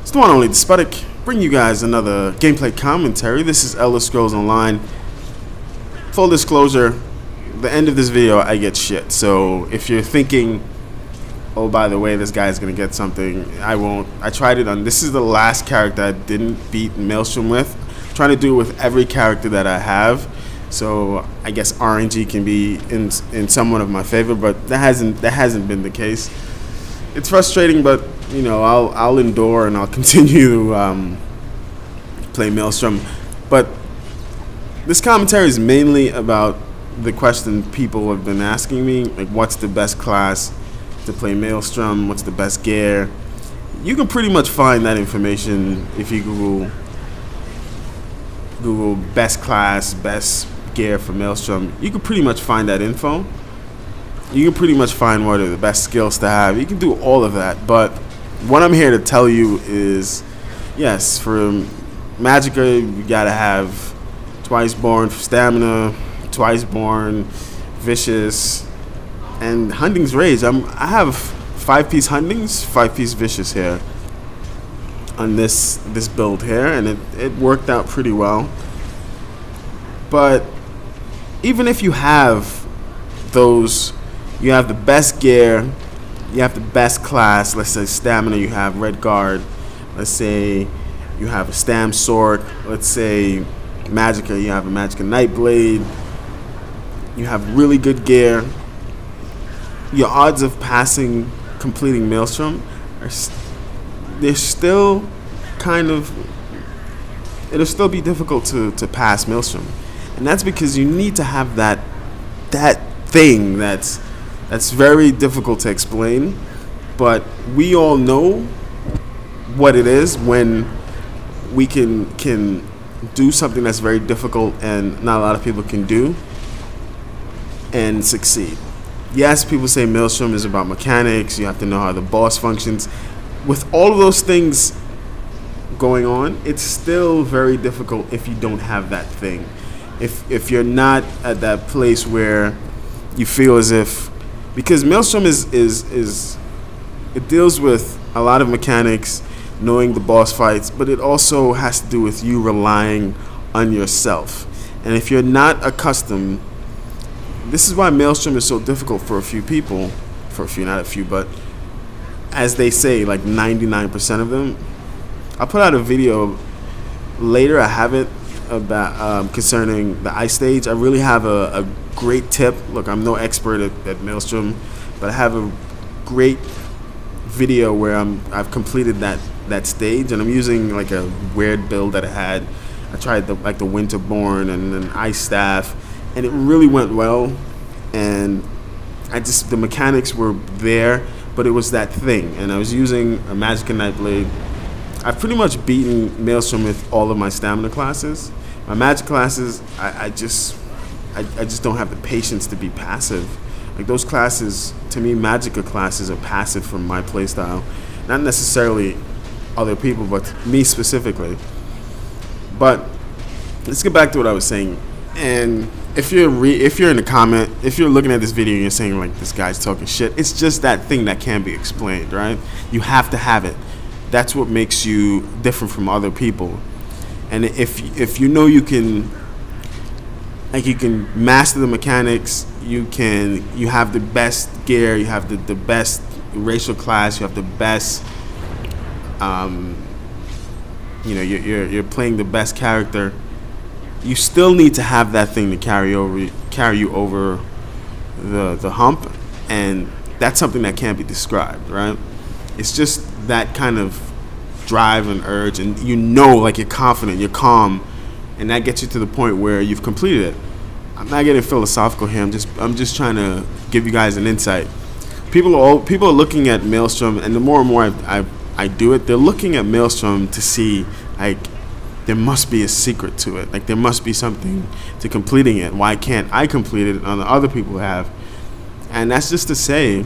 It's the one only Despotic, bring you guys another gameplay commentary. This is Elder Scrolls Online. Full disclosure, the end of this video I get shit. So if you're thinking, oh by the way, this guy's gonna get something, I won't. I tried it on, this is the last character I didn't beat Maelstrom with. I'm trying to do it with every character that I have. So I guess RNG can be in somewhat of my favor, but that hasn't been the case. It's frustrating, but you know, I'll endure and I'll continue to play Maelstrom. But this commentary is mainly about the question people have been asking me, like what's the best class to play Maelstrom, what's the best gear. You can pretty much find that information if you Google best class, best gear for Maelstrom. You can pretty much find that info. You can pretty much find what are the best skills to have. You can do all of that, but what I'm here to tell you is, yes, for Magicka, you gotta have Twiceborn for stamina, Twiceborn, Vicious, and Hunting's Rage. I have 5-piece Hunting's, 5-piece Vicious here on this build here, and it worked out pretty well. But even if you have those, you have the best gear, you have the best class, let's say stamina, you have Redguard, let's say you have a Stam Sword, let's say Magicka, you have a Magicka Nightblade, you have really good gear, your odds of completing Maelstrom are they're still kind of, it'll still be difficult to pass Maelstrom. And that's because you need to have that thing that's very difficult to explain, but we all know what it is when we can do something that's very difficult and not a lot of people can do and succeed. Yes, people say Maelstrom is about mechanics, you have to know how the boss functions. With all of those things going on, it's still very difficult if you don't have that thing. If you're not at that place where you feel as if, because Maelstrom is it deals with a lot of mechanics, knowing the boss fights, but it also has to do with you relying on yourself. And if you're not accustomed, this is why Maelstrom is so difficult for a few people, not a few, but as they say, like 99% of them. I'll put out a video later, I have it, about concerning the ice stage. I really have a great tip. Look, I'm no expert at Maelstrom, but I have a great video where I've completed that stage, and I'm using like a weird build that I had. I tried the Winterborn and then Ice Staff, and it really went well. And the mechanics were there, but it was that thing. And I was using a Magicka Nightblade. I've pretty much beaten Maelstrom with all of my stamina classes. My magic classes, I just don't have the patience to be passive. Like those classes, to me, Magicka classes are passive from my playstyle. Not necessarily other people, but me specifically. But let's get back to what I was saying. And if you're in the comment, if you're looking at this video and you're saying like this guy's talking shit, it's just that thing that can be explained, right? You have to have it. That's what makes you different from other people. And if you know you can master the mechanics, you have the best gear, you have the best racial class, you have the best you know, you're playing the best character, you still need to have that thing to carry you over the hump, and that's something that can't be described, right? It's just that kind of drive and urge, and you know, like you're confident, you're calm, and that gets you to the point where you've completed it. I'm not getting philosophical here. I'm just trying to give you guys an insight. People are looking at Maelstrom, and the more and more I do it, they're looking at Maelstrom to see like there must be a secret to it. Like there must be something to completing it. Why can't I complete it on the other people have? And that's just to say,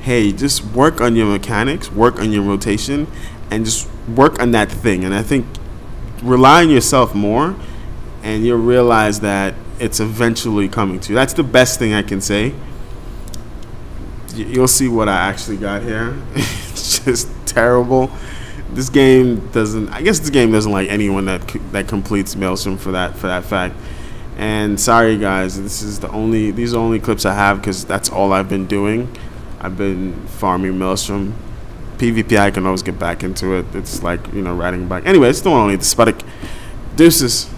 hey, just work on your mechanics, work on your rotation, and just work on that thing. And I think rely on yourself more, and you'll realize that it's eventually coming to you. That's the best thing I can say. You'll see what I actually got here. It's just terrible. This game doesn't. I guess this game doesn't like anyone that completes Maelstrom for that fact. And sorry guys, these are the only clips I have because that's all I've been doing. I've been farming Maelstrom. PvP I can always get back into it. It's like, you know, riding back. Anyway, it's the one only the Sputic. Deuces.